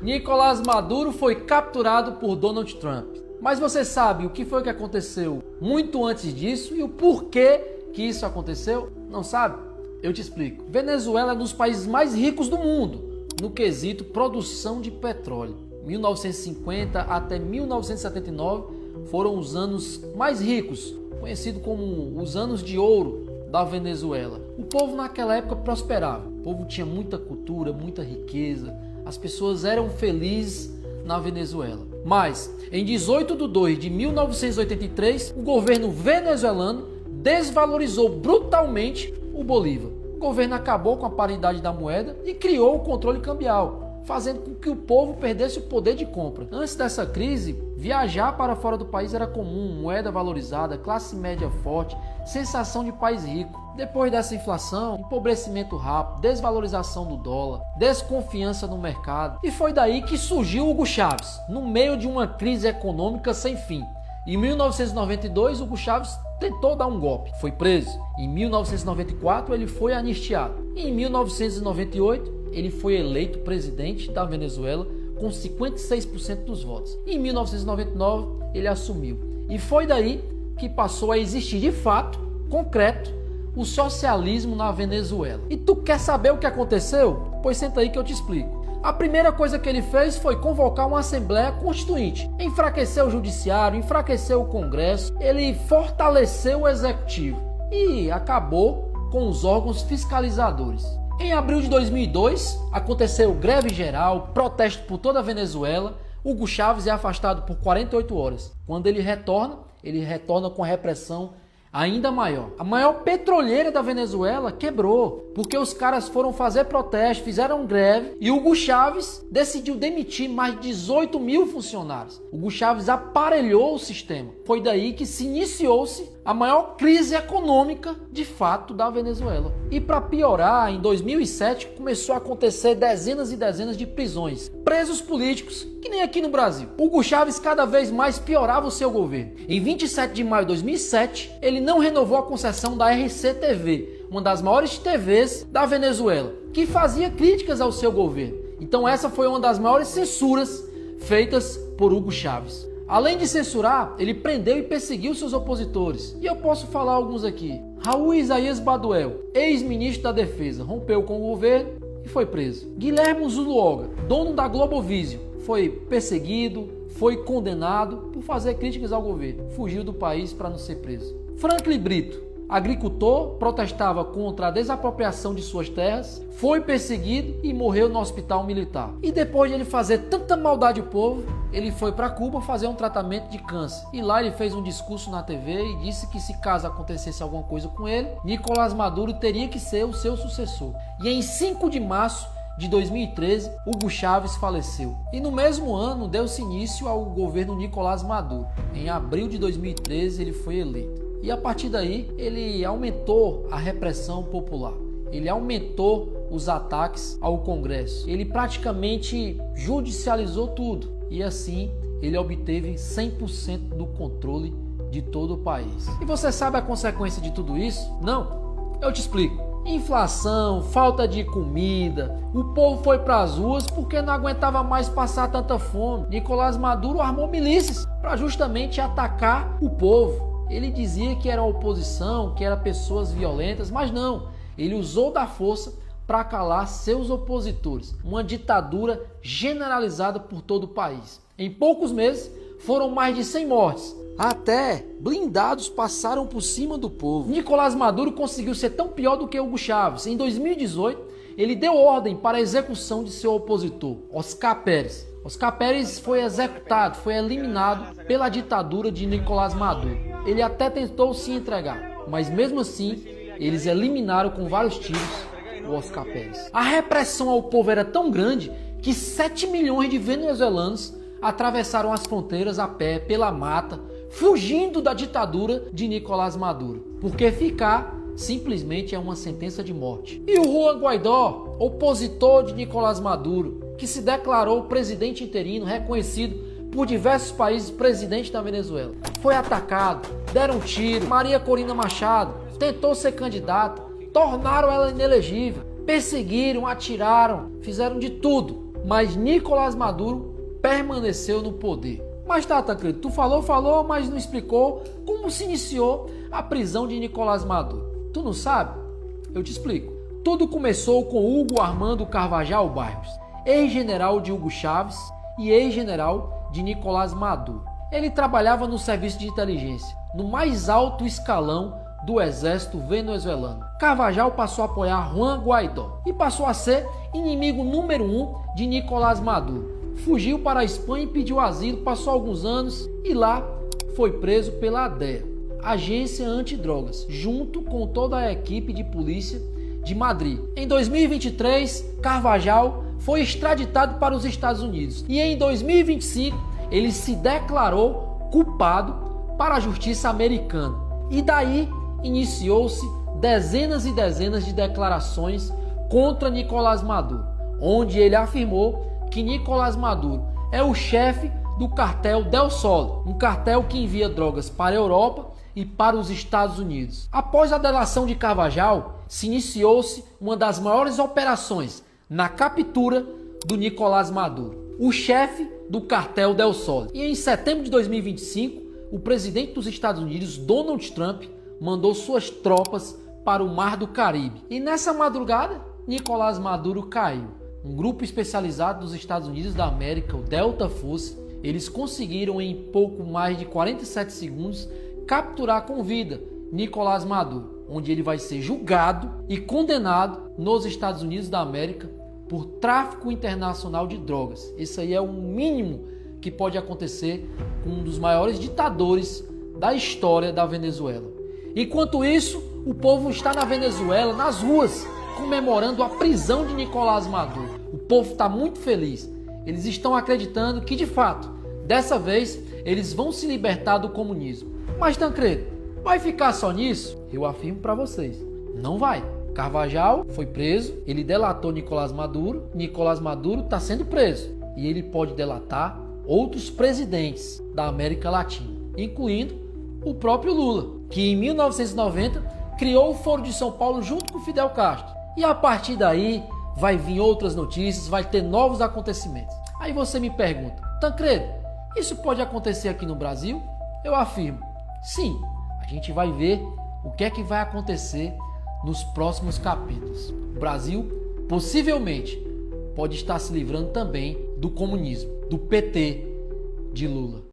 Nicolás Maduro foi capturado por Donald Trump. Mas você sabe o que foi que aconteceu muito antes disso e o porquê que isso aconteceu? Não sabe? Eu te explico. Venezuela é um dos países mais ricos do mundo no quesito produção de petróleo. 1950 até 1979 foram os anos mais ricos, conhecido como os anos de ouro da Venezuela. O povo naquela época prosperava. O povo tinha muita cultura, muita riqueza. As pessoas eram felizes na Venezuela. Mas, em 18 de 2 de 1983, o governo venezuelano desvalorizou brutalmente o Bolívar. O governo acabou com a paridade da moeda e criou o controle cambial, fazendo com que o povo perdesse o poder de compra. Antes dessa crise, viajar para fora do país era comum, moeda valorizada, classe média forte, sensação de país rico. Depois dessa inflação, empobrecimento rápido, desvalorização do dólar, desconfiança no mercado. E foi daí que surgiu Hugo Chávez, no meio de uma crise econômica sem fim. Em 1992, Hugo Chávez tentou dar um golpe, foi preso. Em 1994, ele foi anistiado. E em 1998, ele foi eleito presidente da Venezuela com 56% dos votos. E em 1999, ele assumiu. E foi daí que passou a existir de fato, concreto, o socialismo na Venezuela. E tu quer saber o que aconteceu? Pois senta aí que eu te explico. A primeira coisa que ele fez foi convocar uma Assembleia Constituinte. Enfraqueceu o Judiciário, enfraqueceu o Congresso, ele fortaleceu o Executivo e acabou com os órgãos fiscalizadores. Em abril de 2002, aconteceu greve geral, protesto por toda a Venezuela. Hugo Chávez é afastado por 48 horas. Quando ele retorna com a repressão ainda maior. A maior petroleira da Venezuela quebrou, porque os caras foram fazer protesto, fizeram greve e Hugo Chávez decidiu demitir mais de 18 mil funcionários. Hugo Chávez aparelhou o sistema. Foi daí que se iniciou-se a maior crise econômica de fato da Venezuela. E para piorar, em 2007 começou a acontecer dezenas e dezenas de prisões. Presos políticos, que nem aqui no Brasil. Hugo Chávez cada vez mais piorava o seu governo. Em 27 de maio de 2007, ele não renovou a concessão da RCTV, uma das maiores TVs da Venezuela, que fazia críticas ao seu governo. Então essa foi uma das maiores censuras feitas por Hugo Chávez. Além de censurar, ele prendeu e perseguiu seus opositores. E eu posso falar alguns aqui. Raul Isaías Baduel, ex-ministro da Defesa, rompeu com o governo e foi preso. Guilherme Zuluoga, dono da Globovisio, foi perseguido, foi condenado por fazer críticas ao governo. Fugiu do país para não ser preso. Franklin Brito, agricultor, protestava contra a desapropriação de suas terras, foi perseguido e morreu no hospital militar. E depois de ele fazer tanta maldade ao povo, ele foi para Cuba fazer um tratamento de câncer. E lá ele fez um discurso na TV e disse que se caso acontecesse alguma coisa com ele, Nicolás Maduro teria que ser o seu sucessor. E em 5 de março de 2013, Hugo Chávez faleceu. E no mesmo ano deu-se início ao governo Nicolás Maduro. Em abril de 2013 ele foi eleito. E a partir daí ele aumentou a repressão popular. Ele aumentou os ataques ao Congresso. Ele praticamente judicializou tudo. E assim ele obteve 100% do controle de todo o país. E você sabe a consequência de tudo isso? Não? Eu te explico. Inflação, falta de comida, o povo foi para as ruas porque não aguentava mais passar tanta fome. Nicolás Maduro armou milícias para justamente atacar o povo. Ele dizia que era oposição, que eram pessoas violentas, mas não. Ele usou da força para calar seus opositores. Uma ditadura generalizada por todo o país. Em poucos meses, foram mais de 100 mortes. Até blindados passaram por cima do povo. Nicolás Maduro conseguiu ser tão pior do que Hugo Chávez. Em 2018, ele deu ordem para a execução de seu opositor, Oscar Pérez. Oscar Pérez foi executado, foi eliminado pela ditadura de Nicolás Maduro. Ele até tentou se entregar, mas mesmo assim, eles eliminaram com vários tiros o Oscar Pérez. A repressão ao povo era tão grande que 7 milhões de venezuelanos atravessaram as fronteiras a pé, pela mata, fugindo da ditadura de Nicolás Maduro. Porque ficar simplesmente é uma sentença de morte. E o Juan Guaidó, opositor de Nicolás Maduro, que se declarou presidente interino, reconhecido por diversos países presidente da Venezuela, foi atacado, deram tiro. Maria Corina Machado tentou ser candidata, tornaram ela inelegível, perseguiram, atiraram, fizeram de tudo mas Nicolás Maduro permaneceu no poder. Mas tá, Tancredo, tu falou, mas não explicou como se iniciou a prisão de Nicolás Maduro. Tu não sabe? Eu te explico. Tudo começou com Hugo Armando Carvajal Barros, ex-general de Hugo Chávez e ex-general de Nicolás Maduro. Ele trabalhava no serviço de inteligência, no mais alto escalão do exército venezuelano. Carvajal passou a apoiar Juan Guaidó e passou a ser inimigo número 1 de Nicolás Maduro. Fugiu para a Espanha e pediu asilo, passou alguns anos e lá foi preso pela ADEA, Agência Antidrogas, junto com toda a equipe de polícia de Madrid. Em 2023, Carvajal foi extraditado para os Estados Unidos e em 2025 ele se declarou culpado para a justiça americana. E daí iniciou-se dezenas e dezenas de declarações contra Nicolás Maduro, onde ele afirmou que Nicolás Maduro é o chefe do cartel Del Sol, um cartel que envia drogas para a Europa e para os Estados Unidos. Após a delação de Carvajal, se iniciou-se uma das maiores operações na captura do Nicolás Maduro, o chefe do cartel Del Sol. E em setembro de 2025, o presidente dos Estados Unidos, Donald Trump, mandou suas tropas para o Mar do Caribe. E nessa madrugada, Nicolás Maduro caiu. Um grupo especializado dos Estados Unidos da América, o Delta Force, eles conseguiram em pouco mais de 47 segundos capturar com vida Nicolás Maduro, onde ele vai ser julgado e condenado nos Estados Unidos da América por tráfico internacional de drogas. Isso aí é o mínimo que pode acontecer com um dos maiores ditadores da história da Venezuela. Enquanto isso, o povo está na Venezuela, nas ruas, comemorando a prisão de Nicolás Maduro. O povo está muito feliz. Eles estão acreditando que, de fato, dessa vez, eles vão se libertar do comunismo. Mas, Tancredo, vai ficar só nisso? Eu afirmo para vocês, não vai. Carvajal foi preso, ele delatou Nicolás Maduro está sendo preso. E ele pode delatar outros presidentes da América Latina, incluindo o próprio Lula, que em 1990 criou o Foro de São Paulo junto com Fidel Castro. E a partir daí vai vir outras notícias, vai ter novos acontecimentos. Aí você me pergunta, Tancredo, isso pode acontecer aqui no Brasil? Eu afirmo, sim. A gente vai ver o que é que vai acontecer nos próximos capítulos. O Brasil possivelmente pode estar se livrando também do comunismo, do PT de Lula.